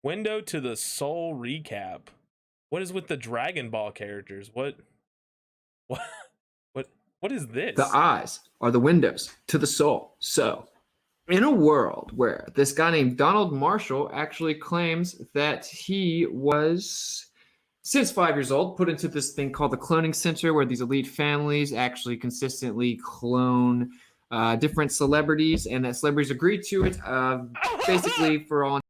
Window to the Soul recap. What is with the Dragon Ball characters? What what what is this? The eyes are the windows to the soul. So, in a world where this guy named Donald Marshall actually claims that he was, since 5 years old, put into this thing called the cloning center, where these elite families actually consistently clone different celebrities, and that celebrities agree to it, basically for all.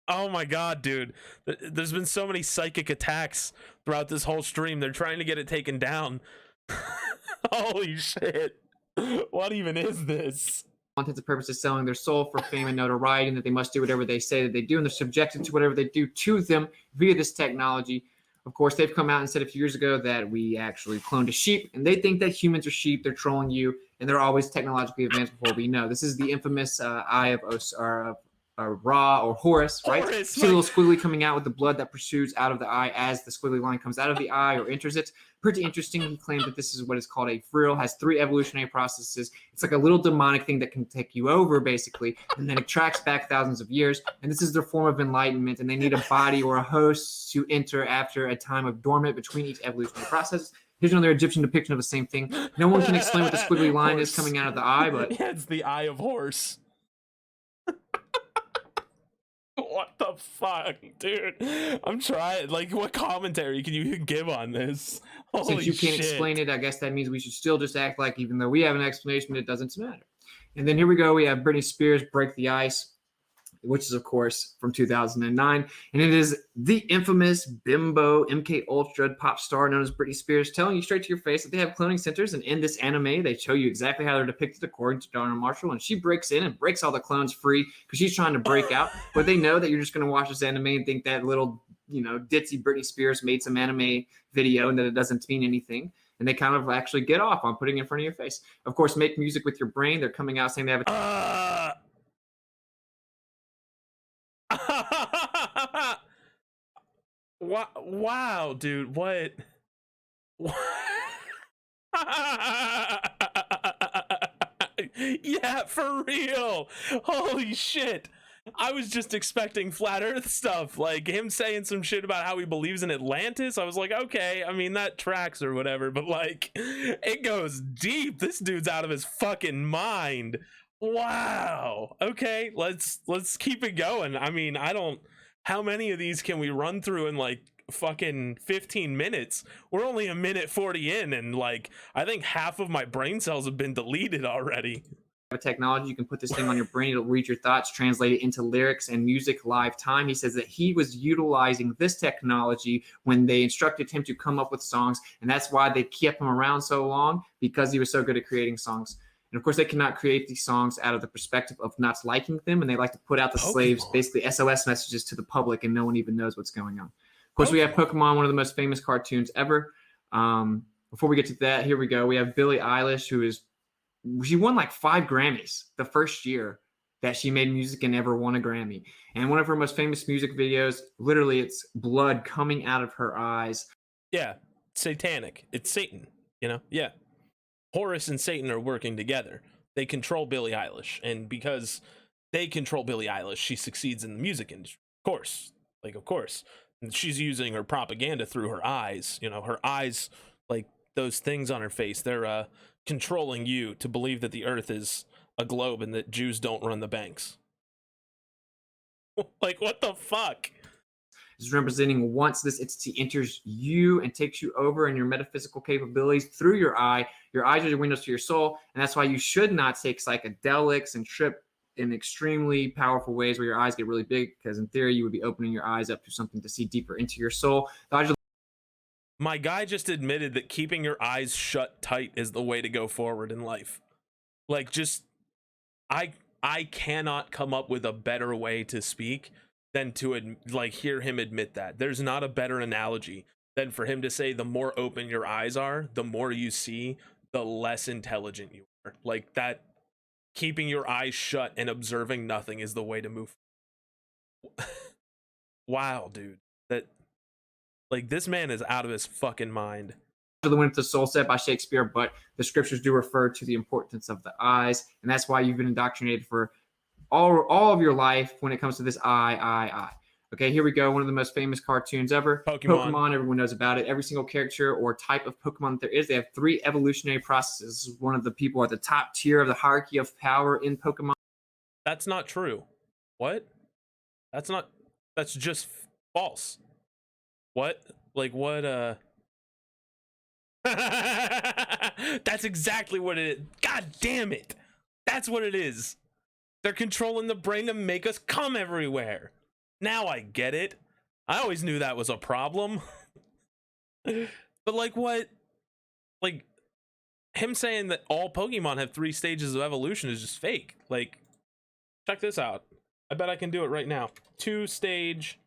Oh my god, dude. There's been so many psychic attacks throughout this whole stream. They're trying to get it taken down. Holy shit. What even is this? Intents and purposes selling their soul for fame and notoriety, and that they must do whatever they say that they do, and they're subjected to whatever they do to them via this technology. Of course, they've come out and said a few years ago that we actually cloned a sheep, and they think that humans are sheep. They're trolling you, and they're always technologically advanced before we know. This is the infamous eye of Ra or Horus, right? Horus, see a little squiggly coming out with the blood that pursues out of the eye as the squiggly line comes out of the eye or enters it. Pretty interesting. He claimed that this is what is called a frill, has 3 evolutionary processes. It's like a little demonic thing that can take you over, basically, and then it tracks back thousands of years. And this is their form of enlightenment, and they need a body or a host to enter after a time of dormant between each evolutionary process. Here's another Egyptian depiction of the same thing. No one can explain what the squiggly line is coming out of the eye, but yeah, it's the eye of horse. What the fuck, dude? I'm trying. Like, what commentary can you give on this? Holy since you can't shit. explain it, I guess that means we should still just act like, even though we have an explanation, it doesn't matter. And then here we go. We have Britney Spears Break the Ice, which is, of course, from 2009. And it is the infamous bimbo MK Ultra pop star known as Britney Spears telling you straight to your face that they have cloning centers. And in this anime, they show you exactly how they're depicted according to Donald Marshall. And she breaks in and breaks all the clones free because she's trying to break out. But they know that you're just going to watch this anime and think that little, ditzy Britney Spears made some anime video and that it doesn't mean anything. And they kind of actually get off on putting it in front of your face. Of course, make music with your brain. They're coming out saying they have a... Wow, dude, what? Yeah, for real. Holy shit. I was just expecting flat earth stuff, like him saying some shit about how he believes in Atlantis. I was like, okay, I mean, that tracks or whatever, but like, it goes deep. This dude's out of his fucking mind. Wow. Okay, let's keep it going. I mean, how many of these can we run through in like fucking 15 minutes? We're only a minute 40 in, and like, I think half of my brain cells have been deleted already. A technology, you can put this thing on your brain, it'll read your thoughts, translate it into lyrics and music live time. He says that he was utilizing this technology when they instructed him to come up with songs, and that's why they kept him around so long, because he was so good at creating songs. And of course, they cannot create these songs out of the perspective of not liking them, and they like to put out the slaves, basically SOS messages to the public, and no one even knows what's going on. Of course, we have Pokemon, one of the most famous cartoons ever. Before we get to that, here we go. We have Billie Eilish, she won like 5 Grammys the first year that she made music and ever won a Grammy. And one of her most famous music videos, literally, it's blood coming out of her eyes. Yeah, satanic. It's Satan, Yeah. Horus and Satan are working together. They control Billie Eilish, and because they control Billie Eilish, she succeeds in the music industry. Of course. And she's using her propaganda through her eyes. Her eyes, like those things on her face, they're controlling you to believe that the earth is a globe and that Jews don't run the banks. Like, what the fuck? Is representing once this entity enters you and takes you over and your metaphysical capabilities through your eye. Your eyes are your windows to your soul, and that's why you should not take psychedelics and trip in extremely powerful ways where your eyes get really big, because in theory you would be opening your eyes up to something to see deeper into your soul. My guy just admitted that keeping your eyes shut tight is the way to go forward in life. Like, just, I cannot come up with a better way to speak than to hear him admit that. There's not a better analogy than for him to say the more open your eyes are, the more you see, the less intelligent you are. Like, that, keeping your eyes shut and observing nothing is the way to move. Wow, dude. That, like, this man is out of his fucking mind. The Winter Soul set by Shakespeare, but the scriptures do refer to the importance of the eyes, and that's why you've been indoctrinated for all of your life when it comes to this I. Okay, here we go. One of the most famous cartoons ever. Pokemon. Everyone knows about it. Every single character or type of Pokemon that there is, they have 3 evolutionary processes. One of the people at the top tier of the hierarchy of power in Pokemon. That's not true. What? That's just false. What? Like what, That's exactly what it is. God damn it. That's what it is. They're controlling the brain to make us come everywhere. Now I get it. I always knew that was a problem. But like what? Like him saying that all Pokemon have 3 stages of evolution is just fake. Like, check this out. I bet I can do it right now. 2-stage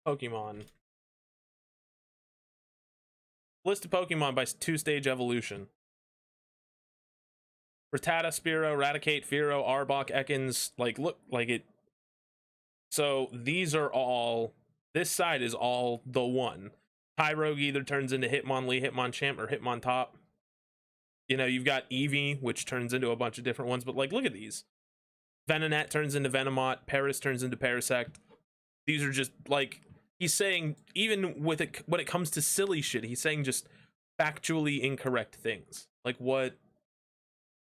Pokemon. List of Pokemon by 2-stage evolution. Rattata, Spearow, Raticate, Fearow, Arbok, Ekans, like, look, like it. So these are all, this side is all the one. Tyrogue either turns into Hitmonlee, Hitmonchamp, or Hitmontop. You know, you've got Eevee, which turns into a bunch of different ones, but like, look at these. Venonat turns into Venomoth, Paris turns into Parasect. These are just, like, he's saying, even with it, when it comes to silly shit, he's saying just factually incorrect things. Like, what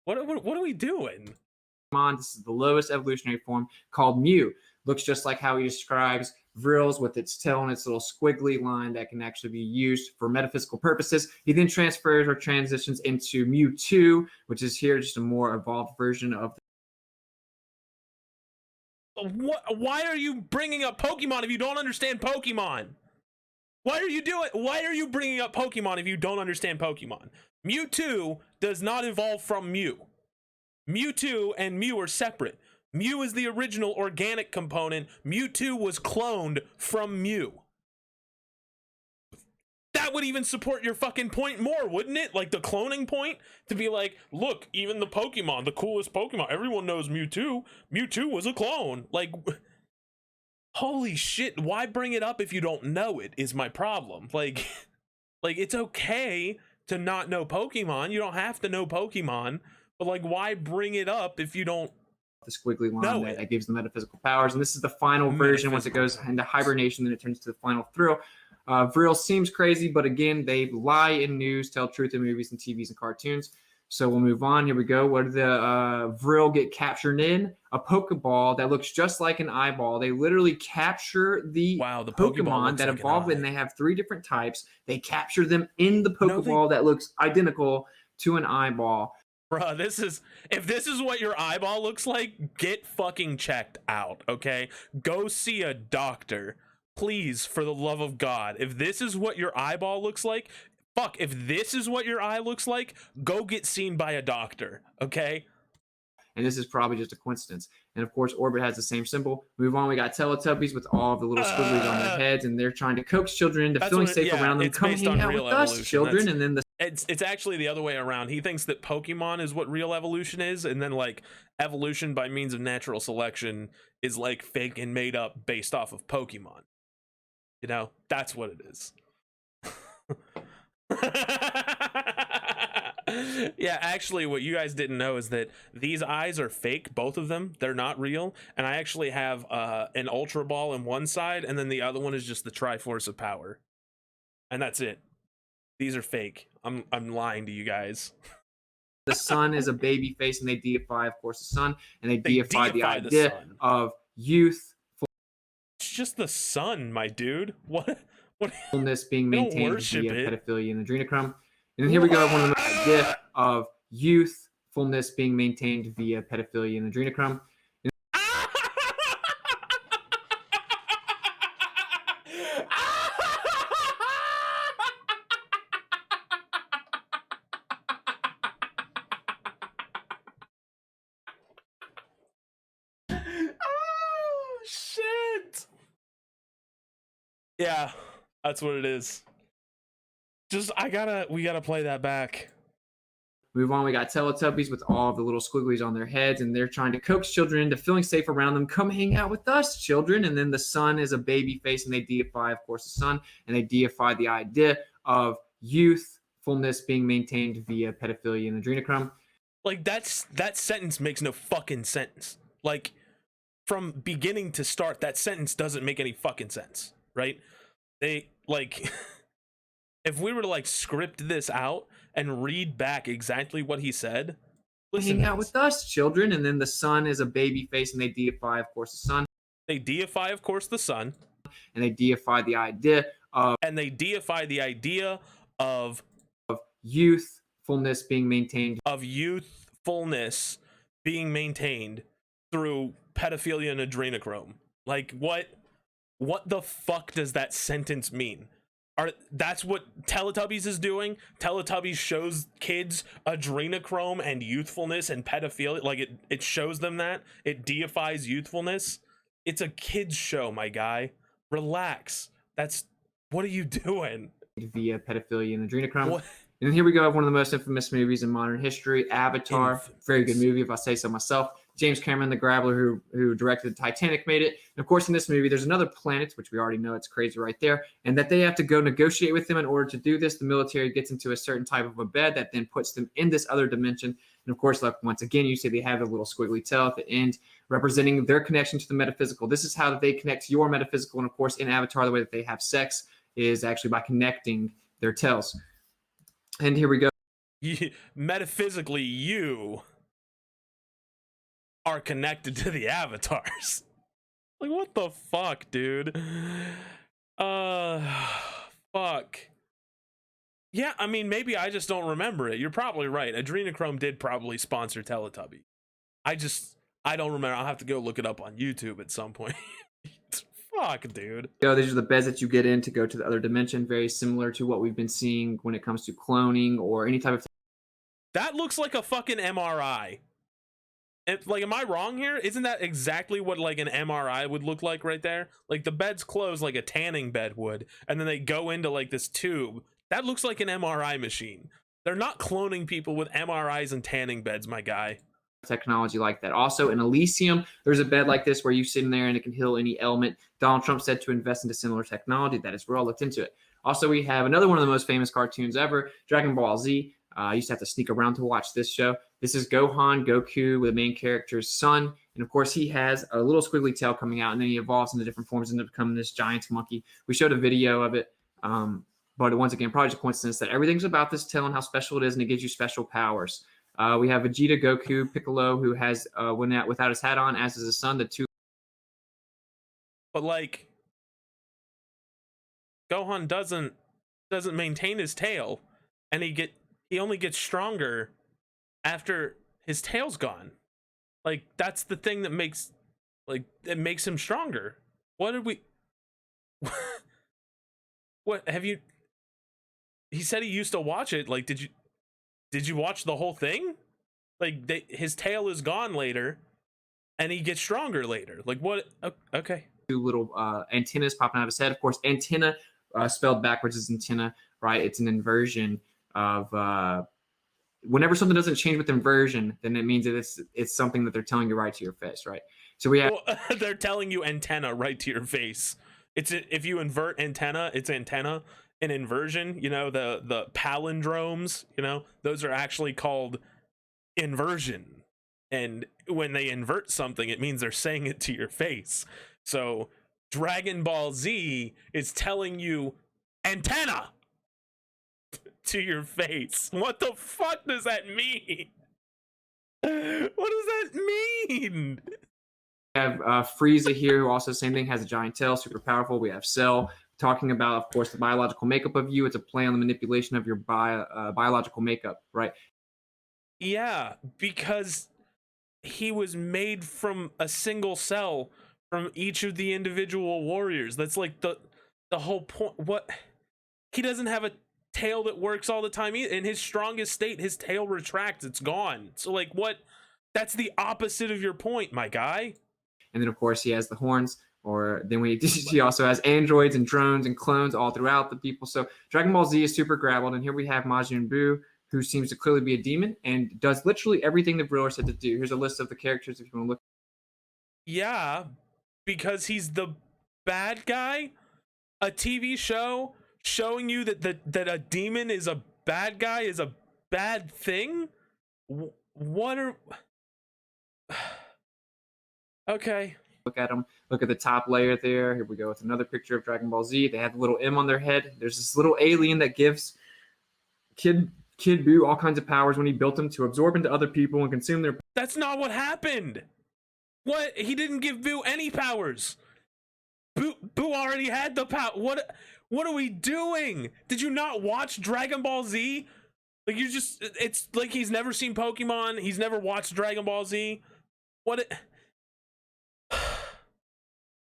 are we doing? This is the lowest evolutionary form, called Mew. Looks just like how he describes Vril's, with its tail and its little squiggly line that can actually be used for metaphysical purposes. He then transfers or transitions into Mewtwo, which is here just a more evolved version of Why are you bringing up Pokemon if you don't understand Pokemon? Why are you bringing up Pokemon if you don't understand Pokemon? Mewtwo does not evolve from Mew. Mewtwo and Mew are separate. Mew is the original organic component. Mewtwo was cloned from Mew. That would even support your fucking point more, wouldn't it? Like the cloning point, to be like, look, even the Pokemon, the coolest Pokemon, everyone knows Mewtwo. Mewtwo was a clone. Like, holy shit, why bring it up if you don't know it is my problem. Like it's okay to not know Pokemon. You don't have to know Pokemon, but like, why bring it up if you don't the squiggly line that gives the metaphysical powers? And this is the final version. Once it goes into hibernation, then it turns to the final thrill. Vril seems crazy, but again, they lie in news, tell truth in movies and TVs and cartoons. So we'll move on. Here we go. What did the Vril get captured in? A Pokeball that looks just like an eyeball. They literally capture the Pokemon that evolved, and they have 3 different types. They capture them in the Pokeball that looks identical to an eyeball. Bruh, if this is what your eyeball looks like, get fucking checked out, okay? Go see a doctor. Please, for the love of God. If this is what your eyeball looks like, if this is what your eye looks like, go get seen by a doctor, okay? And this is probably just a coincidence. And of course, Orbit has the same symbol. Move on. We got Teletubbies with all of the little squigglies on their heads, and they're trying to coax children into feeling safe around them. Come hang out with us, children. And then it's actually the other way around. He thinks that Pokemon is what real evolution is, and then like evolution by means of natural selection is like fake and made up based off of Pokemon. You know, that's what it is. Yeah, actually, what you guys didn't know is that these eyes are fake, both of them. They're not real. And I actually have an Ultra Ball in one side, and then the other one is just the Triforce of Power. And that's it. These are fake. I'm lying to you guys. The sun is a baby face, and they deify, of course, the sun, and they deify the idea of youth. It's just the sun, my dude. What? Fullness being maintained via pedophilia and adrenochrome. And then here we go, one of the idea of youthfulness being maintained via pedophilia and adrenochrome. Oh shit! Yeah, that's what it is. We gotta play that back. Move on, we got Teletubbies with all of the little squigglies on their heads, and they're trying to coax children into feeling safe around them. Come hang out with us, children. And then the sun is a baby face, and they deify, of course, the sun, and they deify the idea of youthfulness being maintained via pedophilia and adrenochrome. Like, that sentence makes no fucking sense. Like, from beginning to start, that sentence doesn't make any fucking sense, right? They, like, if we were to, like, script this out and read back exactly what he said, hang out with us, children. And then the sun is a baby face, and they deify, of course, the sun. They deify, of course, the sun. And they deify the idea of... And they deify the idea of youthfulness being maintained. Of youthfulness being maintained through pedophilia and adrenochrome. Like, what the fuck does that sentence mean? That's what Teletubbies is doing? Teletubbies shows kids adrenochrome and youthfulness and pedophilia. Like, it shows them that. It deifies youthfulness. It's a kid's show, my guy. Relax. What are you doing? Via pedophilia and adrenochrome. What? And then here we go, one of the most infamous movies in modern history, Avatar. Very good movie, if I say so myself. James Cameron, the Grappler, who directed Titanic, made it. And of course, in this movie, there's another planet, which we already know, it's crazy right there, and that they have to go negotiate with them in order to do this. The military gets into a certain type of a bed that then puts them in this other dimension. And of course, like, once again, you see they have a little squiggly tail at the end, representing their connection to the metaphysical. This is how they connect to your metaphysical. And of course, in Avatar, the way that they have sex is actually by connecting their tails. And here we go. Metaphysically, you are connected to the avatars. Like, what the fuck, dude? Fuck. Yeah, I mean, maybe I just don't remember it. You're probably right. Adrenochrome did probably sponsor Teletubby. I don't remember. I'll have to go look it up on YouTube at some point. Fuck, dude. These are the beds that you get in to go to the other dimension. Very similar to what we've been seeing when it comes to cloning or any type of... That looks like a fucking MRI. Like, am I wrong here? Isn't that exactly what, like, an MRI would look like right there? Like, the bed's closed like a tanning bed would, and then they go into, like, this tube. That looks like an MRI machine. They're not cloning people with MRIs and tanning beds, my guy. Technology like that. Also, in Elysium, there's a bed like this where you sit in there and it can heal any ailment. Donald Trump said to invest into similar technology. That is where I looked into it. Also, we have another one of the most famous cartoons ever, Dragon Ball Z. I used to have to sneak around to watch this show. This is Gohan, Goku, with the main character's son. And of course, he has a little squiggly tail coming out, and then he evolves into different forms and becoming this giant monkey. We showed a video of it. But once again, probably just a coincidence that everything's about this tail and how special it is, and it gives you special powers. We have Vegeta, Goku, Piccolo, who has went out without his hat on, as is his son. The two. But, like, Gohan doesn't maintain his tail, and he only gets stronger after his tail's gone. Like, that's the thing that makes him stronger. What did we? What have you? He said he used to watch it. Like, did you watch the whole thing? Like, his tail is gone later, and he gets stronger later. Like, what? Okay. Two little antennas popping out of his head. Of course, antenna spelled backwards is antenna, right? It's an inversion of whenever something doesn't change with inversion, then it means that it's something that they're telling you right to your face, right? So we have they're telling you antenna right to your face. If you invert antenna, it's antenna. An inversion, you know, the palindromes, you know, those are actually called inversion. And when they invert something, it means they're saying it to your face. So Dragon Ball Z is telling you antenna to your face. What the fuck does that mean? What does that mean? We have Frieza here, who also same thing, has a giant tail, super powerful. We have Cell talking about, of course, the biological makeup of you. It's a play on the manipulation of your biological makeup, right? Yeah, because he was made from a single cell from each of the individual warriors. That's like the whole point. What? He doesn't have a tail that works all the time. In his strongest state, his tail retracts. It's gone. So, like, what? That's the opposite of your point, my guy. And then, of course, he has the horns. Or then he also has androids and drones and clones all throughout the people. So Dragon Ball Z is super grappled. And here we have Majin Buu, who seems to clearly be a demon and does literally everything the Briller said to do. Here's a list of the characters if you want to look. Yeah, because he's the bad guy. A TV show showing you that a demon is a bad guy is a bad thing. What are okay? Look at them. Look at the top layer there. Here we go with another picture of Dragon Ball Z. They have a little M on their head. There's this little alien that gives Kid Buu all kinds of powers when he built him to absorb into other people and consume their. That's not what happened. What? He didn't give Buu any powers. Buu already had the power. What are we doing? Did you not watch Dragon Ball Z? Like it's like he's never seen Pokemon. He's never watched Dragon Ball Z.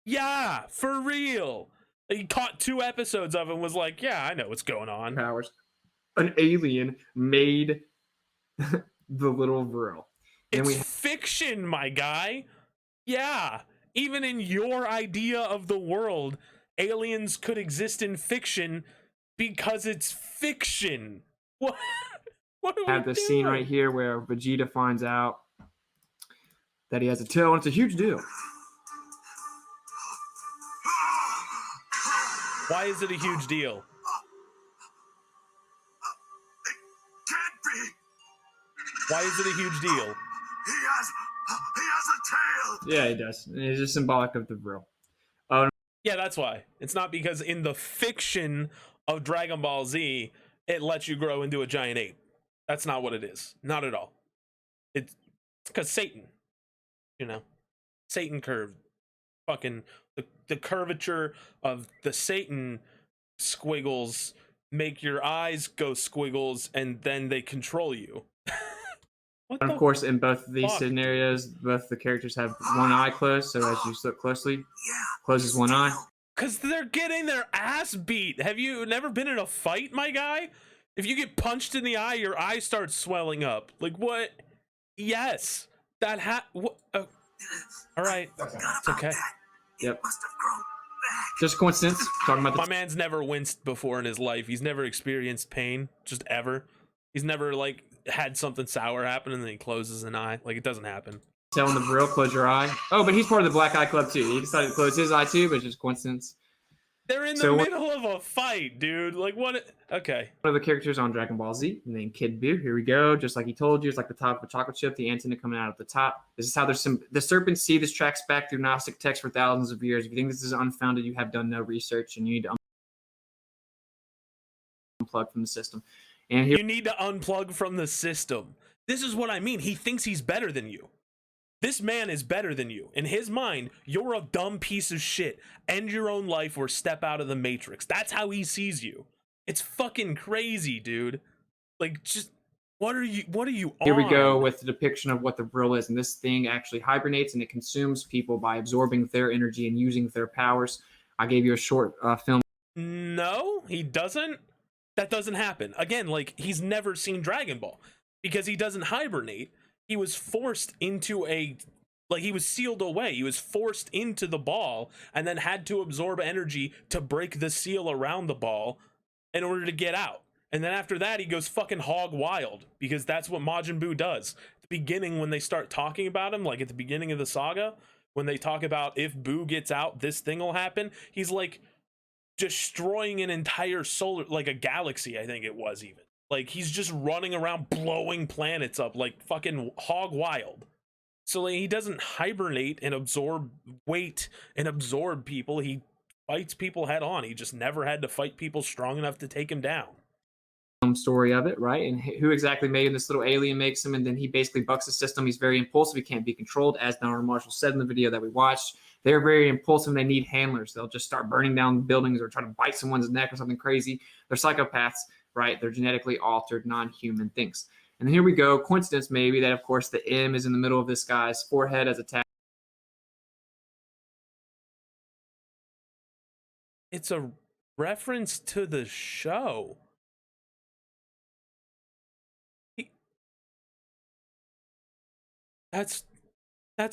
Yeah, for real. He caught 2 episodes of it and was like, yeah, I know what's going on. Powers. An alien made the little Vril. It's fiction, my guy. Yeah, even in your idea of the world, aliens could exist in fiction because it's fiction. What? What are we have the scene right here where Vegeta finds out that he has a tail, and it's a huge deal. Why is it a huge deal? It can't be. Why is it a huge deal? He has a tail. Yeah, he does. It's just symbolic of the Vril. Yeah, that's why. It's not because in the fiction of Dragon Ball Z, it lets you grow into a giant ape. That's not what it is. Not at all. It's because Satan, Satan curved. Fucking the curvature of the Satan squiggles make your eyes go squiggles, and then they control you. And of course, in both of these scenarios, both the characters have one eye closed. So as you look closely, closes one eye. Because they're getting their ass beat. Have you never been in a fight, my guy? If you get punched in the eye, your eye starts swelling up. Like, what? Yes. That what? All right. It's okay. Yep. Just coincidence. Talking about my man's never winced before in his life. He's never experienced pain, just ever. He's never, like, had something sour happen and then he closes an eye. Like, it doesn't happen. Telling the Vril, close your eye. Oh, but he's part of the Black Eye Club too. He decided to close his eye too, but it's just coincidence. They're in the middle of a fight, dude. Like, what? Okay. One of the characters on Dragon Ball Z, named Kid Buu. Here we go. Just like he told you, it's like the top of a chocolate chip, the antenna coming out at the top. This is how the serpents see. This tracks back through Gnostic texts for thousands of years. If you think this is unfounded, you have done no research, and you need to unplug from the system. And here, you need to unplug from the system. This is what I mean. He thinks he's better than you. This man is better than you. In his mind, you're a dumb piece of shit. End your own life or step out of the Matrix. That's how he sees you. It's fucking crazy, dude. Like, just what are you on? Here we go with the depiction of what the Vril is, and this thing actually hibernates and it consumes people by absorbing their energy and using their powers. I gave you a short film. No, he doesn't. That doesn't happen. Again, like, he's never seen Dragon Ball because he doesn't hibernate. He was forced into he was sealed away. He was forced into the ball and then had to absorb energy to break the seal around the ball in order to get out. And then after that, he goes fucking hog wild because that's what Majin Buu does. At the beginning, when they start talking about him, like at the beginning of the saga, when they talk about if Buu gets out, this thing will happen. He's like destroying an entire solar, like a galaxy, I think it was even. Like, he's just running around blowing planets up like fucking hog wild. So like, he doesn't hibernate and absorb weight and absorb people. He fights people head on. He just never had to fight people strong enough to take him down. Story of it, right? And who exactly made him? This little alien makes him, and then he basically bucks the system. He's very impulsive. He can't be controlled, as Donald Marshall said in the video that we watched. They're very impulsive. They need handlers. They'll just start burning down buildings or try to bite someone's neck or something crazy. They're psychopaths, right? They're genetically altered, non-human things. And here we go. Coincidence maybe that, of course, the M is in the middle of this guy's forehead as a tag. It's a reference to the show. That's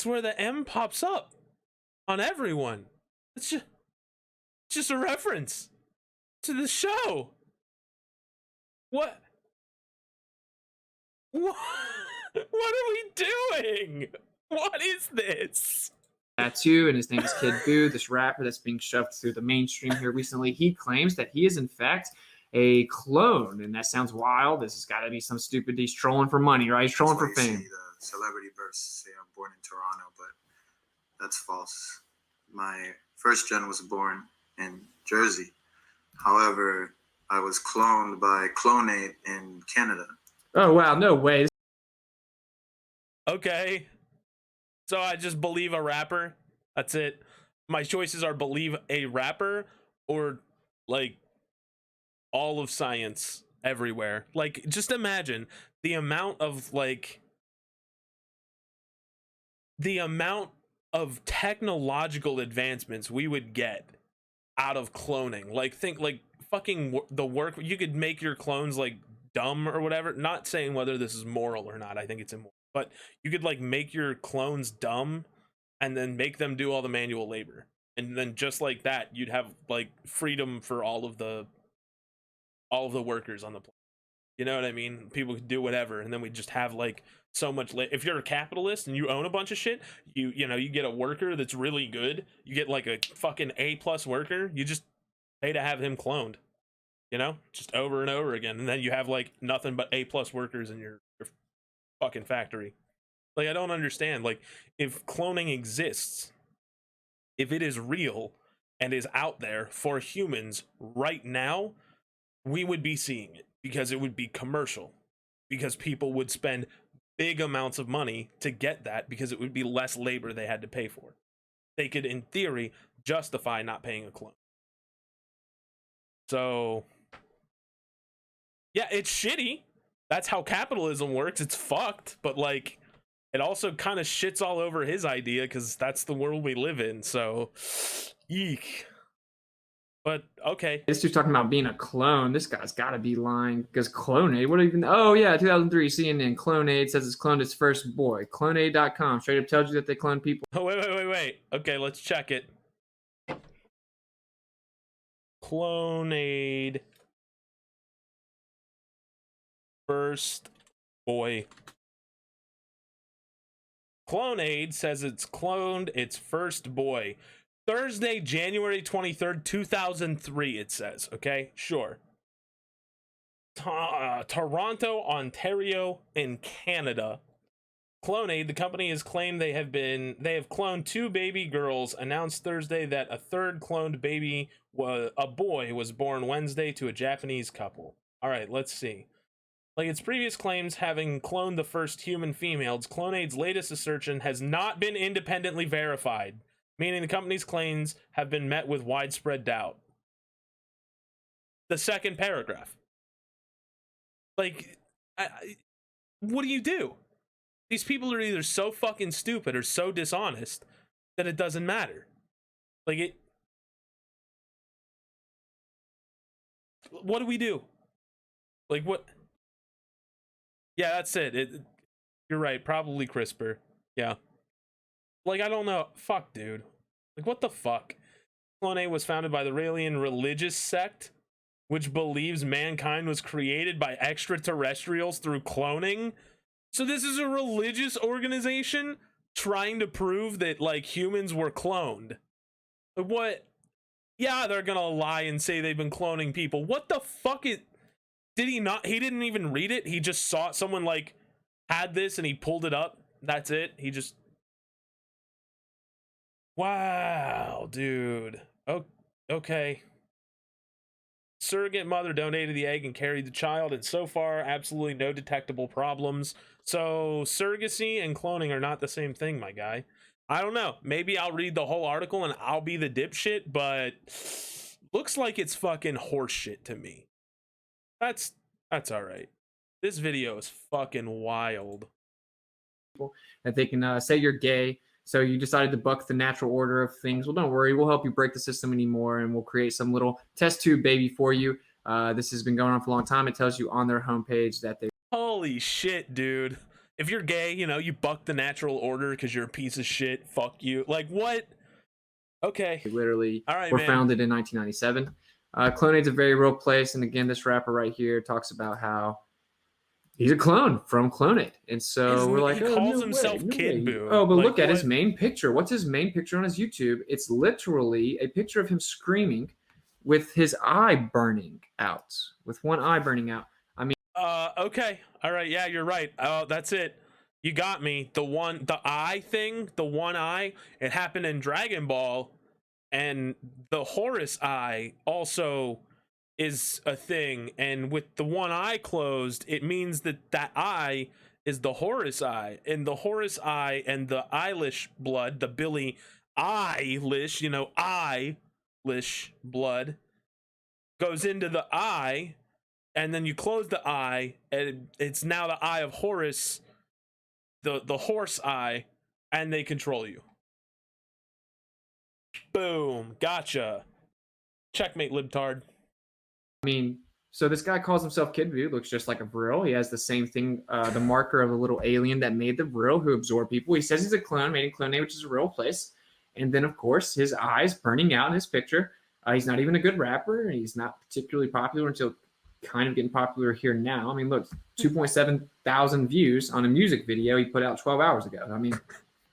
where the M pops up on everyone. It's just a reference to the show. What? What are we doing? What is this? Tattoo, and his name is Kid Buu, this rapper that's being shoved through the mainstream here recently. He claims that he is in fact a clone, and that sounds wild. This has got to be some stupid. He's trolling for money, right? He's trolling for fame. The celebrity bursts say I'm born in Toronto, but that's false. My first gen was born in Jersey. However, I was cloned by Clonate in Canada. Oh wow, no way. Okay. So I just believe a rapper. That's it. My choices are believe a rapper or like all of science everywhere. Like, just imagine the amount of technological advancements we would get out of cloning. Like, think like fucking the work you could make your clones like dumb or whatever. Not saying whether this is moral or not. I think it's immoral. But you could like make your clones dumb and then make them do all the manual labor. And then just like that, you'd have like freedom for all of the workers on the planet. You know what I mean? People could do whatever, and then we just have like so much. If you're a capitalist and you own a bunch of shit, you get a worker that's really good. You get like a fucking A+ worker. You just pay to have him cloned. You know, just over and over again, and then you have like nothing but A+ workers in your fucking factory. Like, I don't understand. Like, if cloning exists, if it is real and is out there for humans right now, we would be seeing it because it would be commercial, because people would spend big amounts of money to get that because it would be less labor they had to pay for. They could, in theory, justify not paying a clone. So, yeah, it's shitty. That's how capitalism works. It's fucked, but like, it also kind of shits all over his idea because that's the world we live in. So, eek. But okay. This dude's talking about being a clone. This guy's got to be lying because Clonade. What even? Oh yeah, 2003 CNN. Clonade says it's cloned its first boy. Clonade.com straight up tells you that they clone people. Oh, wait. Okay, let's check it. Clonade first boy. Clonade says it's cloned its first boy. Thursday, January 23rd, 2003, it says. Okay, sure. Toronto, Ontario, in Canada. Clonade, the company has claimed they have cloned 2 baby girls, announced Thursday that a third cloned baby, a boy, was born Wednesday to a Japanese couple. All right, let's see. Like its previous claims having cloned the first human females, Clonade's latest assertion has not been independently verified, meaning the company's claims have been met with widespread doubt. The second paragraph. Like, what do you do? These people are either so fucking stupid or so dishonest that it doesn't matter. Like, what do we do? Like, what? Yeah, that's it. You're right. Probably CRISPR. Yeah. Like, I don't know. Fuck, dude. Like, what the fuck? Clonade was founded by the Raelian religious sect, which believes mankind was created by extraterrestrials through cloning. So this is a religious organization trying to prove that, like, humans were cloned. What? Yeah, they're gonna lie and say they've been cloning people. What the fuck is... Did he not? He didn't even read it. He just saw someone like had this and he pulled it up. That's it. He just... Wow, dude. Oh, okay. Surrogate mother donated the egg and carried the child, and so far, absolutely no detectable problems. So, surrogacy and cloning are not the same thing, my guy. I don't know. Maybe I'll read the whole article and I'll be the dipshit, but looks like it's fucking horseshit to me. That's all right. This video is fucking wild. That they can say you're gay, so you decided to buck the natural order of things. Well, don't worry. We'll help you break the system anymore, and we'll create some little test tube baby for you. This has been going on for a long time. It tells you on their homepage that they... Holy shit, dude. If you're gay, you know, you buck the natural order because you're a piece of shit. Fuck you. Like, what? Okay. Literally all right, were man. Founded in 1997. Clonade's a very real place, and again, this rapper right here talks about how He's a clone from Clone It. And so we're like, he oh, calls no himself way, no Kid way. Boo. Oh, but Like, look at his what? main picture. What's his main picture on his YouTube? It's literally a picture of him screaming with his eye burning out, with one eye burning out. I mean, Okay. All right. Yeah, you're right. Oh, that's it. You got me. The eye thing, the one eye, it happened in Dragon Ball, and the Horus eye also is a thing. And with the one eye closed, it means that that eye is the Horus eye, and the Horus eye and the Eilish blood, the Billy Eilish, Eilish blood goes into the eye, and then you close the eye, and it's now the eye of Horus, the horse eye, and they control you. Boom, gotcha. Checkmate, libtard. I mean, so this guy calls himself Kid Buu, looks just like a Vril. He has the same thing, the marker of a little alien that made the Vril who absorbed people. He says he's a clone, made in Clone A, which is a real place. And then, of course, his eyes burning out in his picture. He's not even a good rapper. He's not particularly popular until kind of getting popular here now. I mean, look, 2.7 thousand views on a music video he put out 12 hours ago. I mean,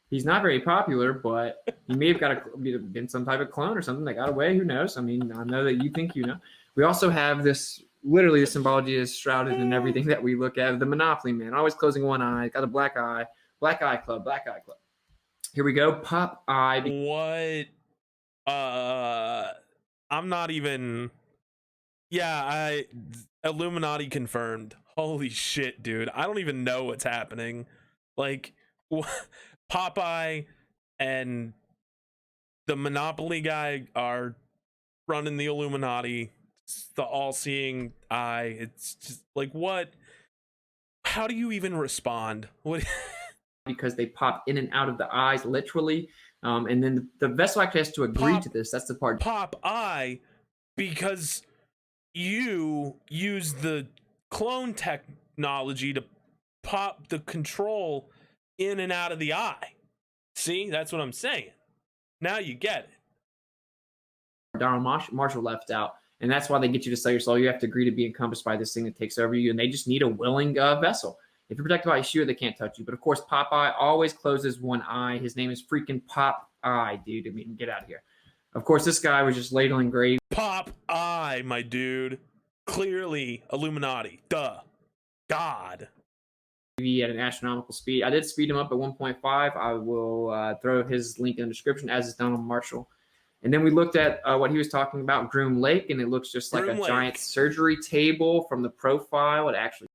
he's not very popular, but he may have been some type of clone or something that got away. Who knows? I mean, I know that you think you know. We also have this, literally the symbology is shrouded in everything that we look at. The Monopoly Man, always closing one eye, got a black eye club, black eye club. Here we go, pop eye. What? I'm not even. Yeah, Illuminati confirmed. Holy shit, dude. I don't even know what's happening. Like, Popeye and the Monopoly guy are running the Illuminati. It's the all-seeing eye. It's just like, what? How do you even respond? What? Because they pop in and out of the eyes, literally. And then the vessel actually has to agree to this. That's the part. Pop eye, because you use the clone technology to pop the control in and out of the eye. See, that's what I'm saying. Now you get it. Donald Marshall left out, and that's why they get you to sell your soul. You have to agree to be encompassed by this thing that takes over you, and they just need a willing vessel. If you're protected by Yeshua, they can't touch you. But of course, Popeye always closes one eye. His name is freaking Pop Eye, dude. I mean, get out of here. Of course, this guy was just ladling gravy. Pop Eye, my dude. Clearly Illuminati. Duh. God. At an astronomical speed. I did speed him up at 1.5. I will throw his link in the description, as is Donald Marshall. And then we looked at what he was talking about, Groom Lake, and it looks just like a giant surgery table from the profile. It actually.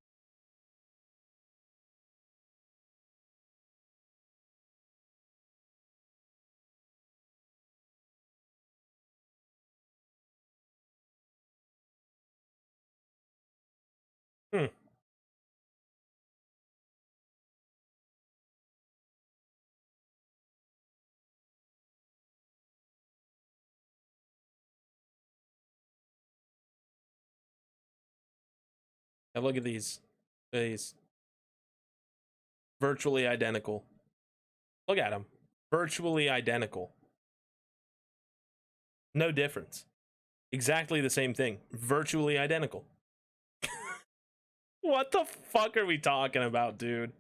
Now look at these. Virtually identical. Look at them. Virtually identical. No difference. Exactly the same thing. Virtually identical. What the fuck are we talking about, dude?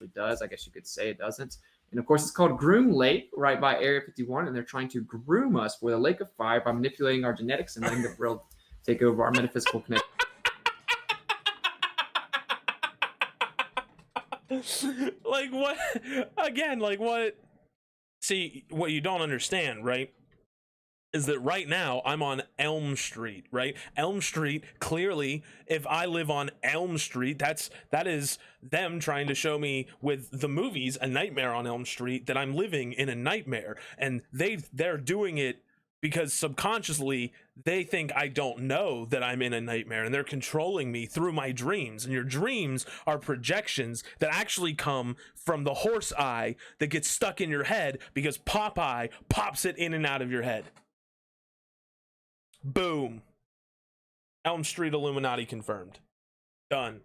It does. I guess you could say it doesn't. And of course, it's called Groom Lake, right by Area 51, and they're trying to groom us for the Lake of Fire by manipulating our genetics and letting the world take over our metaphysical connection. Like, what? Again, like, what? See, what you don't understand, right, is that right now I'm on Elm Street, right? Elm Street, clearly, if I live on Elm Street, that is them trying to show me with the movies A Nightmare on Elm Street that I'm living in a nightmare, and they're doing it because subconsciously they think I don't know that I'm in a nightmare, and they're controlling me through my dreams. And your dreams are projections that actually come from the horse eye that gets stuck in your head because Popeye pops it in and out of your head. Boom. Elm Street Illuminati confirmed. Done.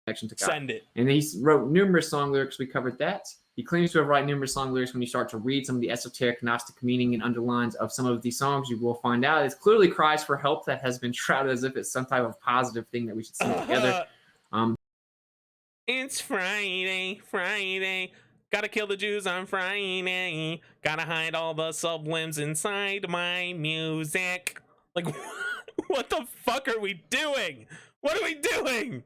To God. Send it. And he wrote numerous song lyrics. We covered that. He claims to have written numerous song lyrics. When you start to read some of the esoteric Gnostic meaning and underlines of some of these songs, you will find out it's clearly cries for help that has been shrouded as if it's some type of positive thing that we should sing together. It's Friday, Friday. Gotta kill the Jews on Friday. Gotta hide all the sublims inside my music. Like, what the fuck are we doing? What are we doing?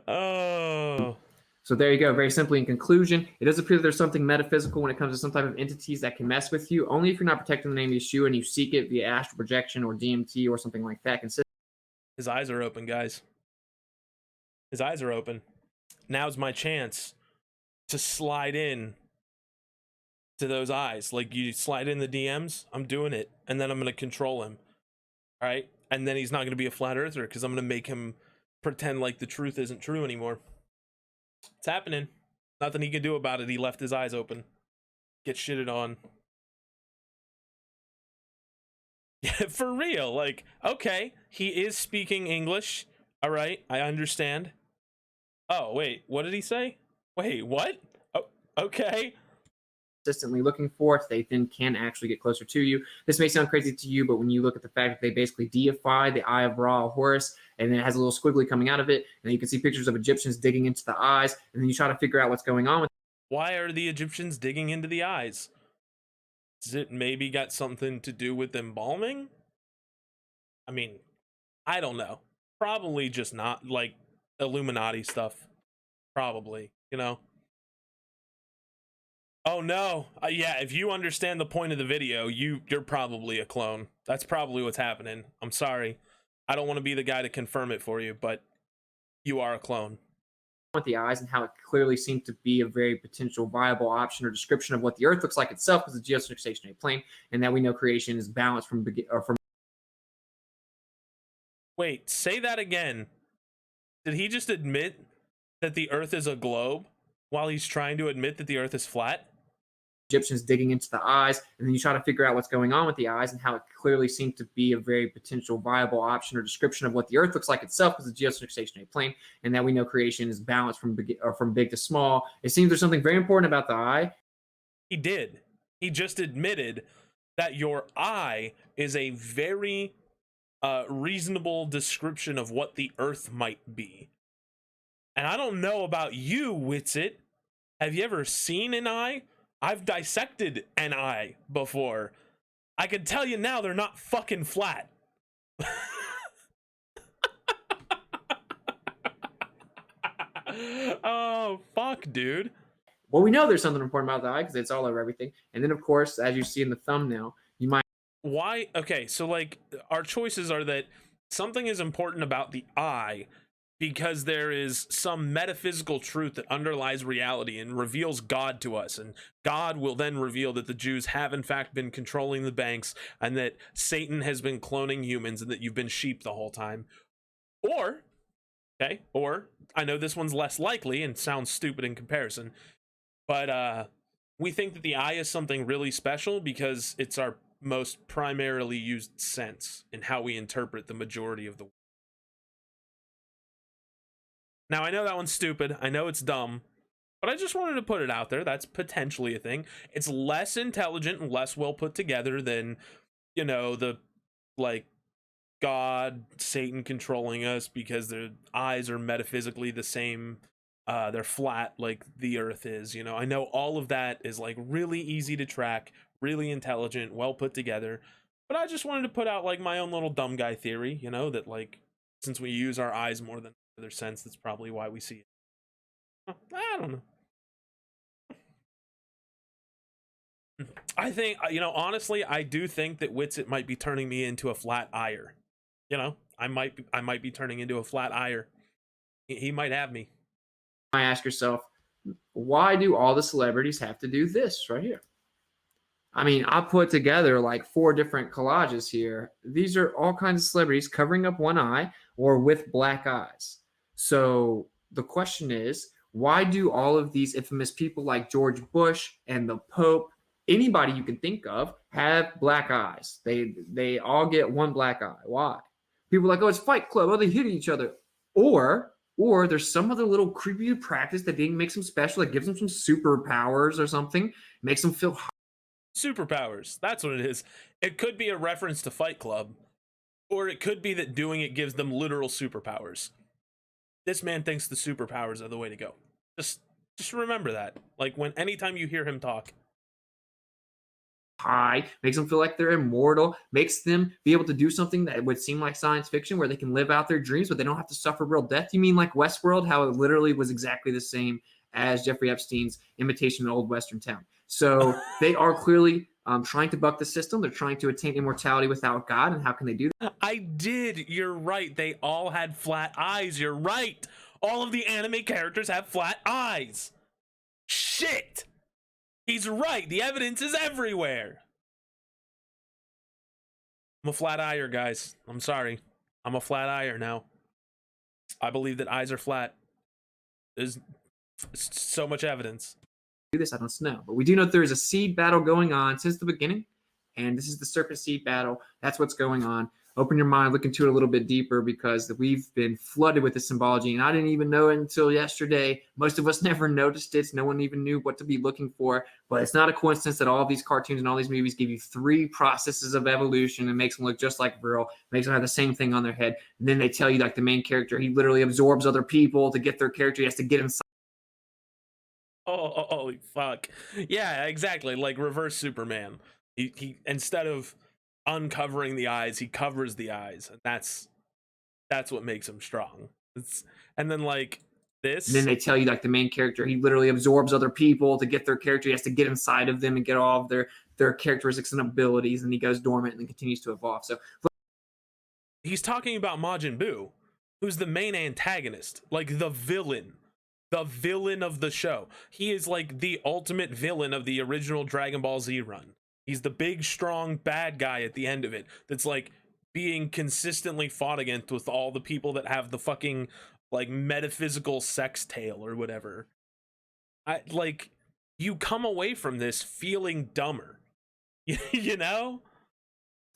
Oh. So there you go. Very simply, in conclusion, it does appear that there's something metaphysical when it comes to some type of entities that can mess with you, only if you're not protecting the name of Yeshua and you seek it via astral projection or DMT or something like that. His eyes are open, guys. His eyes are open. Now's my chance to slide in to those eyes. Like, you slide in the DMs, I'm doing it, and then I'm going to control him. All right? And then he's not going to be a flat earther because I'm going to make him pretend like the truth isn't true anymore. It's happening. Nothing he can do about it. He left his eyes open. Get shitted on. Yeah, for real. Like, okay, he is speaking English. All right, I understand. Oh, wait, what did he say? Wait, what? Oh, okay. Consistently looking for it, they then can actually get closer to you. This may sound crazy to you, but when you look at the fact that they basically deify the eye of Ra, Horus, and then it has a little squiggly coming out of it, and you can see pictures of Egyptians digging into the eyes, and then you try to figure out what's going on with. Why are the Egyptians digging into the eyes? Does it maybe got something to do with embalming? I mean, I don't know. Probably just not, like, Illuminati stuff. Probably, you know? Oh no, yeah, if you understand the point of the video, you're probably a clone. That's probably what's happening. I'm sorry. I don't want to be the guy to confirm it for you, but you are a clone. With the eyes and how it clearly seemed to be a very potential viable option or description of what the earth looks like itself as a geostationary plane, and that we know creation is balanced from. Wait, say that again. Did he just admit that the earth is a globe while he's trying to admit that the earth is flat? Egyptians digging into the eyes, and then you try to figure out what's going on with the eyes and how it clearly seemed to be a very potential viable option or description of what the earth looks like itself as a geostationary plane, and that we know creation is balanced from big to small. It seems there's something very important about the eye. He did. He just admitted that your eye is a very reasonable description of what the earth might be. And I don't know about you, Witsit. Have you ever seen an eye? I've dissected an eye before. I can tell you now they're not fucking flat. Oh, fuck, dude. Well, we know there's something important about the eye because it's all over everything. And then, of course, as you see in the thumbnail, you might. Why? Okay, so, like, our choices are that something is important about the eye because there is some metaphysical truth that underlies reality and reveals God to us. And God will then reveal that the Jews have, in fact, been controlling the banks and that Satan has been cloning humans and that you've been sheep the whole time. Or, okay, or, I know this one's less likely and sounds stupid in comparison, but we think that the eye is something really special because it's our most primarily used sense in how we interpret the majority of the world. Now, I know that one's stupid. I know it's dumb. But I just wanted to put it out there. That's potentially a thing. It's less intelligent and less well put together than, you know, the, like, God, Satan controlling us because their eyes are metaphysically the same. They're flat like the earth is, you know. I know all of that is, like, really easy to track, really intelligent, well put together. But I just wanted to put out, like, my own little dumb guy theory, you know, that, like, since we use our eyes more than other sense, that's probably why we see it. I don't know. I think, you know, honestly, I do think that Witsit might be turning me into a flat ire. You know, I might be turning into a flat ire. He might have me. You might ask yourself, why do all the celebrities have to do this right here? I mean, I put together like 4 different collages here. These are all kinds of celebrities covering up one eye or with black eyes. So the question is, why do all of these infamous people like George Bush and the Pope, anybody you can think of, have black eyes? They all get one black eye. Why? People are like, oh, it's Fight Club. Oh, they hit each other. Or there's some other little creepy practice that makes them special, that gives them some superpowers or something, makes them feel superpowers. That's what it is. It could be a reference to Fight Club. Or it could be that doing it gives them literal superpowers. This man thinks the superpowers are the way to go. Just remember that. Like, anytime you hear him talk. High, makes them feel like they're immortal, makes them be able to do something that would seem like science fiction where they can live out their dreams, but they don't have to suffer real death. You mean like Westworld, how it literally was exactly the same as Jeffrey Epstein's imitation of Old Western Town? So they are clearly trying to buck the system. They're trying to attain immortality without God. And how can they do that? I did. You're right. They all had flat eyes. You're right. All of the anime characters have flat eyes. Shit. He's right. The evidence is everywhere. I'm a flat eyer, guys. I'm sorry. I'm a flat eyer now. I believe that eyes are flat. There's so much evidence. Do this, I don't know. But we do know that there is a seed battle going on since the beginning. And this is the serpent seed battle. That's what's going on. Open your mind, look into it a little bit deeper, because we've been flooded with the symbology, and I didn't even know it until yesterday. Most of us never noticed it. No one even knew what to be looking for. But it's not a coincidence that all of these cartoons and all these movies give you 3 processes of evolution and makes them look just like Viril, makes them have the same thing on their head. And then they tell you, like, the main character, he literally absorbs other people to get their character. He has to get inside. Oh, holy fuck. Yeah, exactly. Like reverse Superman. He instead of uncovering the eyes, he covers the eyes, and that's what makes him strong. And then like this, and then they tell you, like, the main character, he literally absorbs other people to get their character. He has to get inside of them and get all of their characteristics and abilities, and he goes dormant and then continues to evolve. So he's talking about Majin Buu, who's the main antagonist, like the villain of the show. He is like the ultimate villain of the original Dragon Ball Z run. He's the big, strong, bad guy at the end of it that's like being consistently fought against with all the people that have the fucking like metaphysical sex tail or whatever. You come away from this feeling dumber. You know?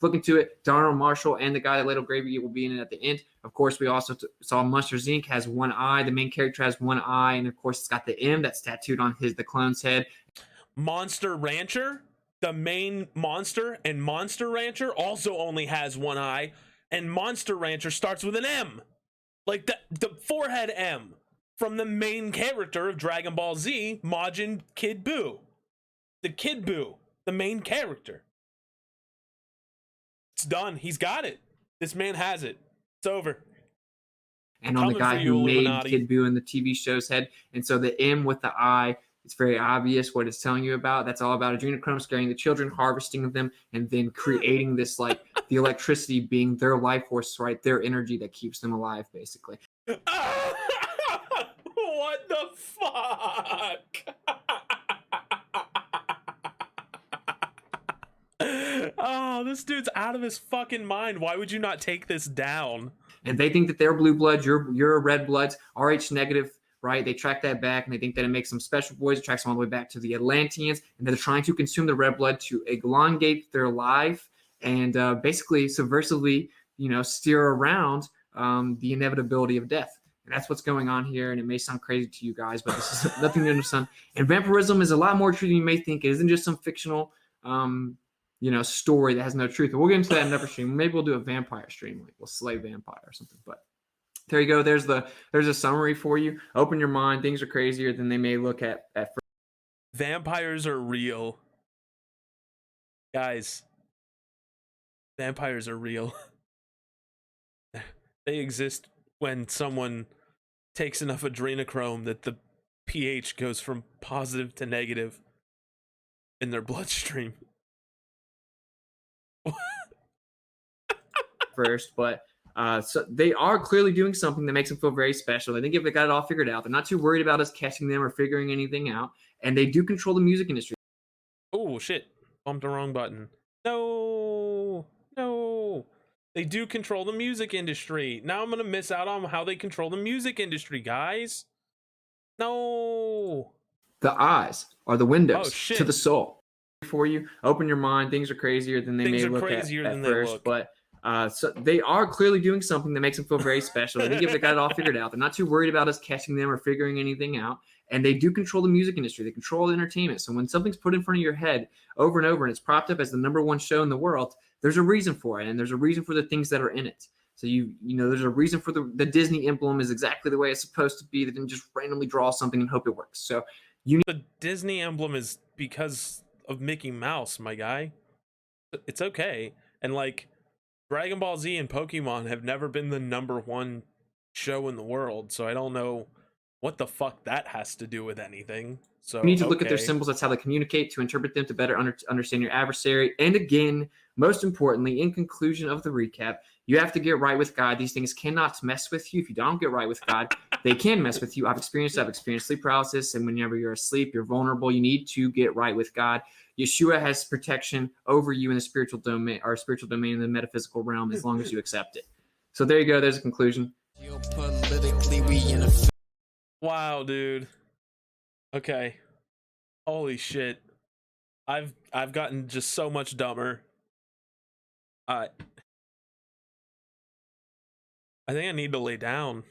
look into it. Darnell Marshall and the guy that Little Gravy will be in it at the end. Of course, we also saw Monsters Inc. has one eye. The main character has one eye, and of course, it's got the M that's tattooed on the clone's head. Monster Rancher, the main monster, and Monster Rancher also only has one eye, and Monster Rancher starts with an M, like the forehead M from the main character of Dragon Ball Z, Majin Kid Buu. The Kid Buu, the main character. It's done. He's got it. This man has it. It's over. And on the guy who made Kid Buu in the TV show's head. And so the M with the I, it's very obvious what it's telling you about. That's all about adrenochrome scaring the children, harvesting them, and then creating this, like, the electricity being their life force, right? Their energy that keeps them alive, basically. What the fuck? Oh, this dude's out of his fucking mind. Why would you not take this down? And they think that they're blue bloods, you're red bloods, RH negative, right? They track that back, and they think that it makes them special boys. It tracks them all the way back to the Atlanteans, and they're trying to consume the red blood to elongate their life and basically subversively, steer around the inevitability of death. And that's what's going on here, and it may sound crazy to you guys, but this is nothing new under the sun. And vampirism is a lot more true than you may think. It isn't just some fictional story that has no truth. But we'll get into that in another stream. Maybe we'll do a vampire stream, like we'll slay vampire or something. But there you go. There's a summary for you. Open your mind. Things are crazier than they may look at first. Vampires are real. Guys, vampires are real. They exist when someone takes enough adrenochrome that the pH goes from positive to negative in their bloodstream. First, but so they are clearly doing something that makes them feel very special. They think if they got it all figured out, they're not too worried about us catching them or figuring anything out, and they do control the music industry. Oh shit, bumped the wrong button. No, they do control the music industry. Now I'm gonna miss out on how they control the music industry, guys. No, the eyes are the windows to the soul. For you, open your mind. Things are crazier than they may look at first, but so they are clearly doing something that makes them feel very special. They think if they got it all figured out, they're not too worried about us catching them or figuring anything out, and they do control the music industry. They control the entertainment. So when something's put in front of your head over and over, and it's propped up as the #1 show in the world, there's a reason for it, and there's a reason for the things that are in it. So you know, there's a reason for the Disney emblem is exactly the way it's supposed to be. They didn't just randomly draw something and hope it works. So the Disney emblem is because of Mickey Mouse, my guy. It's okay. And like Dragon Ball Z and Pokemon have never been the #1 show in the world, so I don't know what the fuck that has to do with anything. So you need to look at their symbols. That's how they communicate, to interpret them, to better understand your adversary. And again, most importantly, in conclusion of the recap, you have to get right with God. These things cannot mess with you. If you don't get right with God, they can mess with you. I've experienced sleep paralysis, and whenever you're asleep, you're vulnerable. You need to get right with God. Yeshua has protection over you in the spiritual domain, or spiritual domain in the metaphysical realm, as long as you accept it. So there you go. There's a conclusion. Wow, dude. Okay. Holy shit. I've gotten just so much dumber. I think I need to lay down.